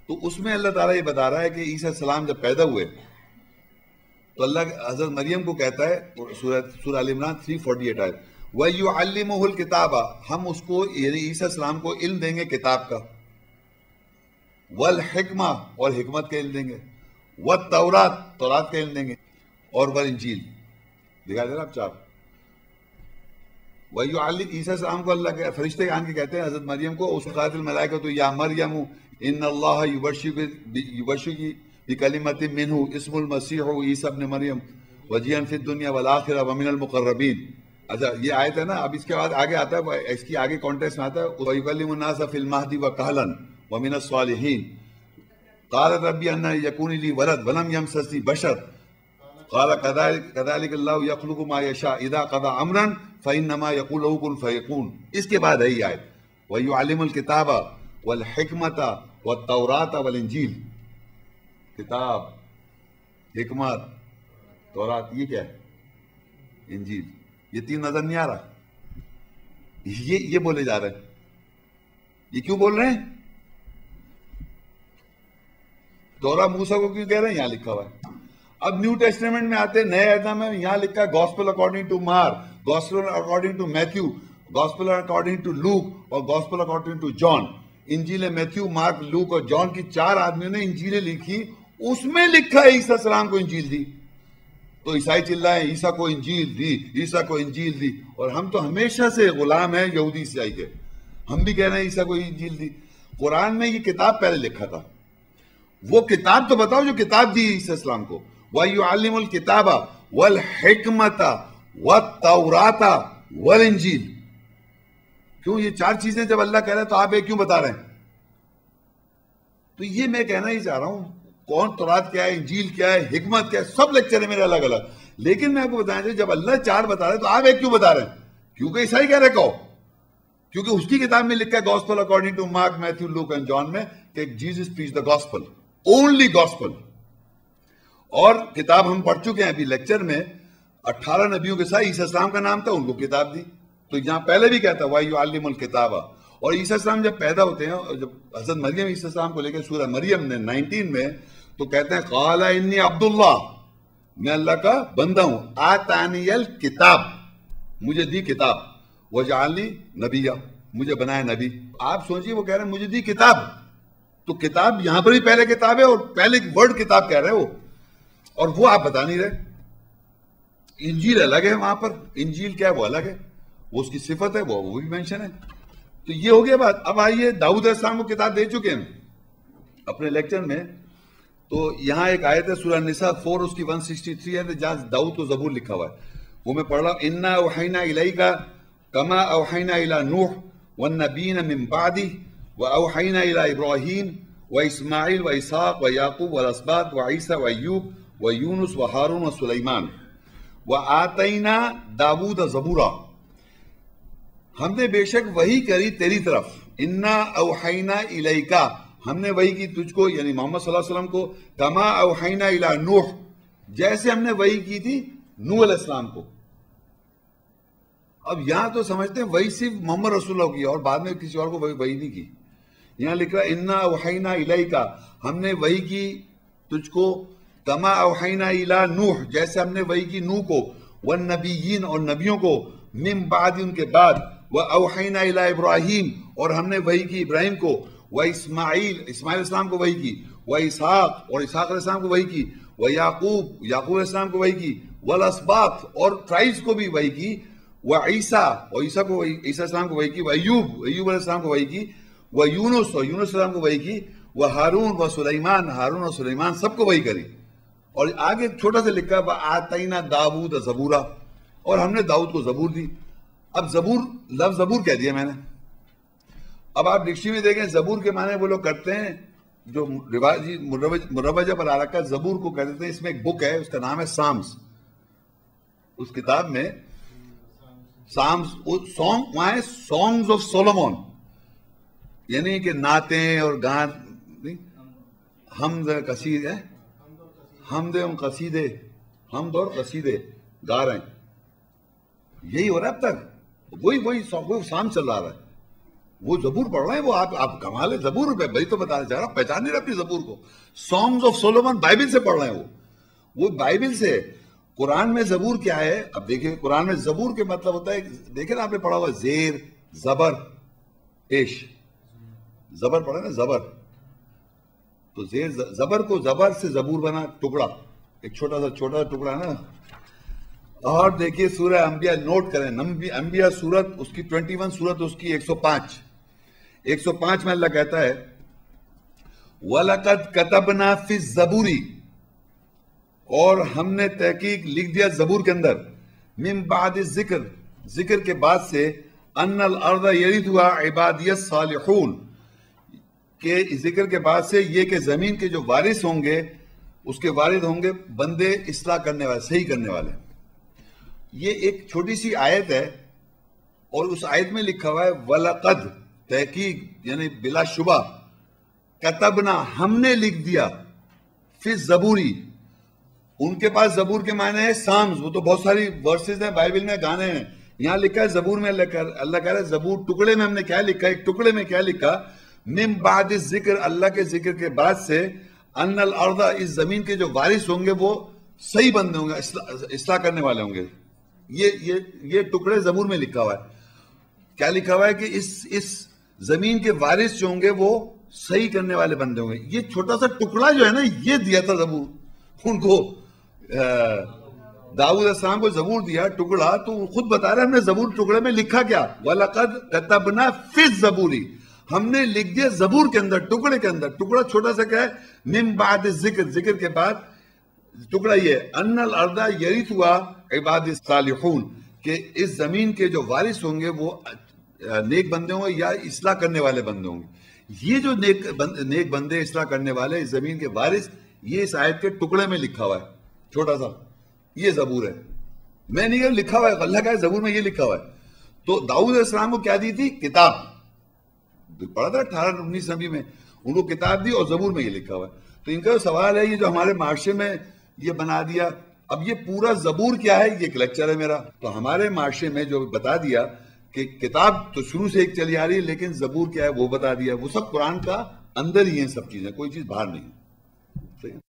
تو اس میں اللہ تعالیٰ یہ بتا رہا ہے کہ عیسیٰ السلام جب پیدا ہوئے تو اللہ حضرت مریم کو کہتا ہے، سورہ آل عمران 3:48 آئے، وَيُعَلِّمُهُ الْكِتَابَ، ہم اس کو یعنی عیسیٰ السلام کو علم دیں گے کتاب کا، وَالْحِکْمَةَ، اور حکمت کا علم دیں گے، وَالتَّوْرَاتَ، تورات کا علم دیں گے، اور وَالْإِنجیل. دکھا دے رہا آپ چار. وَيُعَلِّمُ عیسیٰ السلام کو اللہ کے فرشتے آن کے کہتے ہیں حضرت مریم کو، اس قاتل ملائکہ تو یا مریم ان اللہ یبشرکی بکلمۃ منہ اسم المسیح عیسیٰ ابن مریم وجیہا فی الدنیا والآخرہ ومن المقربین. اچھا یہ آیت ہے نا. اب اس کے بعد آگے آتا ہے، اس کی آگے کانٹیکسٹ میں آتا ہے، وَيُكَلِّمُ النَّاسَ فِي الْمَهْدِ وَكَهْلًا وَمِنَ الصَّالِحِينَ قَالَ رَبِّ أَنَّىٰ يَكُونُ لِي وَلَدٌ وَلَمْ يَمْسَسْنِي بَشَرٌ قَالَ كَذَٰلِكَ اللَّهُ يَخْلُقُ مَا يَشَاءُ إِذَا قَضَىٰ أَمْرًا فَإِنَّمَا يَقُولُ لَهُ كُن فَيَكُونُ. اس کے بعد ہے یہ آیت، وَيُعَلِّمُ الْكِتَابَ وَالْحِکْمَةَ وَالتَّوْرَاةَ وَالْإِنجِیلَ. کتاب، حکمت، تورات، یہ کیا ہے؟ انجیل. یہ تین نظر نہیں آ رہا. یہ بولے جا رہے ہیں. یہ کیوں بول رہے ہیں؟ تورا موسیٰ کو کیوں کہہ رہے ہیں؟ یہاں لکھا ہوا ہے. اب نیو ٹیسٹمنٹ میں آتے ہیں، نئے عہد میں یہاں لکھا ہے gospel according to Mark, gospel according to Matthew, gospel according to Luke, اور گاسپل اکارڈنگ ٹو جان. انجیل میتھیو، مارک، لوک اور جان کی 4 آدمیوں نے انجیلیں لکھی. اس میں لکھا ہے عیسیٰ السلام کو انجیل دی. تو عیسائی چلائے عیسیٰ کو انجیل دی، عیسیٰ کو انجیل دی. اور ہم تو ہمیشہ سے غلام ہیں یہودی عیسائی کے. ہم بھی کہہ رہے ہیں عیسیٰ کو انجیل دی. قرآن میں یہ کتاب پہلے لکھا تھا. وہ کتاب تو بتاؤ جو کتاب دی عیسیٰ السلام کو. وَيُعَلِّمُ الْكِتَابَ وَالْحِکْمَةَ وَالتَّوْرَاةَ وَالْإِنجِیلَ. کیوں یہ 4 چیزیں جب اللہ کہہ رہے ہیں تو آپ ایک کیوں بتا رہے ہیں؟ تو یہ میں کہنا ہی چاہ رہا ہوں کون تورات کیا ہے، انجیل کیا ہے، حکمت کیا ہے، سب لیکچر ہے میرے الگ الگ. لیکن میں آپ کو بتایا جب اللہ 4 بتا رہے تو آپ ایک کیوں بتا رہے ہیں؟ کیونکہ عیسائی کہہ رہے کہو، کیونکہ اس کی کتاب میں لکھا ہے gospel according to Mark, Matthew, Luke and John میں کہ Jesus preach the gospel, only gospel. اور کتاب ہم پڑھ چکے ہیں ابھی لیکچر میں، 18 نبیوں کے ساتھ عیسیٰ السلام کا نام تھا، ان کو کتاب دی. تو یہاں پہلے بھی کہتا ہے وَيُعَلِّمُ الْكِتَابَ. اور عیسیٰ السلام جب پیدا ہوتے ہیں، جب حضرت مریم عیسیٰ السلام کو لے کے سورہ مریم نے 19 میں تو کہتے ہیں قال انی عبد اللہ، میں اللہ کا بندہ ہوں، آتانی الکتاب، مجھے دی کتاب، وجعلنی نبیہ، مجھے بنایا نبی. آپ سوچئے وہ کہہ رہے ہیں مجھے دی کتاب، تو کتاب یہاں پر بھی پہلے کتاب ہے اور پہلے ورڈ کتاب کہہ رہے ہیں وہ، اور وہ آپ بتا نہیں رہے. انجیل الگ ہے، وہاں پر انجیل کیا ہے وہ الگ ہے، وہ اس کی صفت ہے، وہ بھی مینشن ہے. تو یہ ہو گیا بات. اب آئیے داؤد علیہ السلام کو کتاب دے چکے ہیں اپنے لیکچر میں. تو یہاں ایک آیت ہے سورہ نساء 4 اس کی 163 ہے جہاں داؤد کو زبور لکھا ہوا ہے، وہ میں پڑھ رہا ہوں. انا اوحینا الیک کما اوحینا الی نوح والنبیین من بعدہ واوحینا الی ابراہیم واسماعیل واسحاق ویعقوب والاسباط وعیسیٰ وایوب ویونس وہارون وسلیمان وآتینا داود زبورا. ہم نے بے شک وحی کری تیری طرف، انا اوحینا الیکا، ہم نے وحی کی تجھ کو، یعنی محمد صلی اللہ علیہ وسلم کو، کما اوحینا الی نوح، جیسے ہم نے وحی کی تھی نوح علیہ السلام کو. اب یہاں تو سمجھتے ہیں وحی صرف محمد رسول اللہ کی اور بعد میں کسی اور کو وحی نہیں کی. یہاں لکھ رہا ہے انا اوحینا الیکا، ہم نے وحی کی تجھ کو، کما اوحینا الی نوح، جیسے ہم نے وحی کی نوح کو، والنبیین، اور نبیوں کو، من بعد، ان کے بعد، وَأَوْحَيْنَا إِلَىٰ إِبْرَاهِيمَ، اور ہم نے وحی کی ابراہیم کو، وَإِسماعیل، اسماعیل علیہ السلام کو وحی کی، وَإِسحاق، اور اسحاق علیہ السلام کو وحی کی، وَيَعْقُوب، یعقوب علیہ السلام کو وحی کی، وَالْأَسْباط، اور ٹرائبس کو بھی وحی کی، وَعِیسیٰ، اور عیسیٰ کو، عیسیٰ علیہ السلام کو وحی کی، وَأَیوب، ایوب علیہ السلام کو وحی کی، وَیونس، اور یونس علیہ السلام کو وحی کی، وَہارون وسلیمان، ہارون اور سلیمان سب کو وحی کری. اور آگے چھوٹا سا لکھا وَآتَيْنَا دَاوُودَ زَبُورًا، اور ہم نے داؤد کو زبور دی. اب زبور، لفظ زبور کہہ دیا میں نے. اب آپ ڈکشنری میں دیکھیں زبور کے معنی وہ لوگ کرتے ہیں جو رواجی مروجہ پر آ رکھا ہے، زبور کو کہتے ہیں. اس میں ایک بک ہے، اس کا نام ہے سامس. اس کتاب میں سامس، سانگ وہاں ہے سانگز آف سولومون، یعنی کہ نعتیں اور گان، حمد قصیدے، حمد قصیدے، حمد اور قصیدے گا رہے ہیں. یہی ہو رہا ہے اب تک، وہی سام چل رہا ہے، وہ زبور پڑھ رہے ہیں. وہ آپ کمال ہے، زبور پہ بھائی تو بتا رہا، پہچان نہیں رہے اپنی زبور کو. سانگز آف سولومون بائبل سے پڑھ رہے ہیں، وہ بائبل سے. قرآن میں زبور کیا ہے؟ اب دیکھیں قرآن میں زبور کے مطلب ہوتا ہے، دیکھیں نا آپ نے پڑھا ہوا زیر، زبر، پیش. زبر پڑھا نا، زبر، تو زیر زبر کو زبر سے زبور بنا، ٹکڑا، ایک چھوٹا سا ٹکڑا نا. اور دیکھیے سورہ انبیاء نوٹ کریں، انبیاء سورت اس کی 21 سورت اس کی 105 میں اللہ کہتا ہے وَلَقَدْ كَتَبْنَا فِي الزَّبُورِ، اور ہم نے تحقیق لکھ دیا زبور کے اندر، من بعد الذکر، ذکر کے بعد سے، ان الارض یرثها عبادی الصالحون، کہ ذکر کے بعد سے یہ کہ زمین کے جو وارث ہوں گے، اس کے وارث ہوں گے بندے اصلاح کرنے والے، صحیح کرنے والے. یہ ایک چھوٹی سی آیت ہے، اور اس آیت میں لکھا ہوا ہے وَلَقَدْ، تحقیق یعنی بلا شبہ، کتبنا، ہم نے لکھ دیا، فی الزبوری، ان کے پاس زبور کے معنی ہے سامز. وہ تو بہت ساری ورسز ہیں بائبل میں، گانے ہیں. یہاں لکھا ہے زبور میں، اللہ کہہ رہا ہے زبور ٹکڑے میں ہم نے کیا لکھا، ایک ٹکڑے میں کیا لکھا، من بعد الذکر، اللہ کے ذکر کے بعد سے، ان الارض، اس زمین کے جو وارث ہوں گے وہ صحیح بندے ہوں گے، اصلاح کرنے والے ہوں گے. یہ ٹکڑے زبور میں لکھا ہوا ہے. کیا لکھا ہوا ہے کہ اس زمین کے وارث جو ہوں گے وہ صحیح کرنے والے بندے ہوں گے. یہ چھوٹا سا ٹکڑا جو ہے نا، یہ دیا تھا زبور ان کو، داؤد علیہ السلام کو زبور دیا ٹکڑا. تو خود بتا رہے ہم نے زبور ٹکڑے میں لکھا کیا، وَلَقَدْ كَتَبْنَا فِي الزَّبُورِ، ہم نے لکھ دیا زبور کے اندر، ٹکڑے کے اندر. ٹکڑا چھوٹا سا کیا ہے، من بعد الذکر، ذکر کے بعد ٹکڑا یہ، ان الارض یرثها عباد الصالحون، کہ اس زمین کے جو وارث ہوں گے وہ نیک بندے ہوں گے یا اصلاح کرنے والے بندے ہوں گے. یہ جو نیک بندے، اصلاح کرنے والے، اس زمین کے وارث، یہ اس آیت کے ٹکڑے میں لکھا ہوا ہے چھوٹا سا، یہ زبور ہے، میں نہیں لکھا ہوا ہے، اللہ کا زبور میں یہ لکھا ہوا ہے. تو داؤد علیہ السلام کو کیا دی تھی؟ کتاب. پڑھا تھا 18-19 نبی میں ان کو کتاب دی اور زبور میں یہ لکھا ہوا ہے. تو ان کا جو سوال ہے یہ جو ہمارے معاشرے میں یہ بنا دیا، اب یہ پورا زبور کیا ہے، یہ ایک لیکچر ہے میرا. تو ہمارے معاشرے میں جو بتا دیا کہ کتاب تو شروع سے ایک چلی آ رہی ہے، لیکن زبور کیا ہے وہ بتا دیا. وہ سب قرآن کا اندر ہی ہیں سب چیزیں، کوئی چیز باہر نہیں.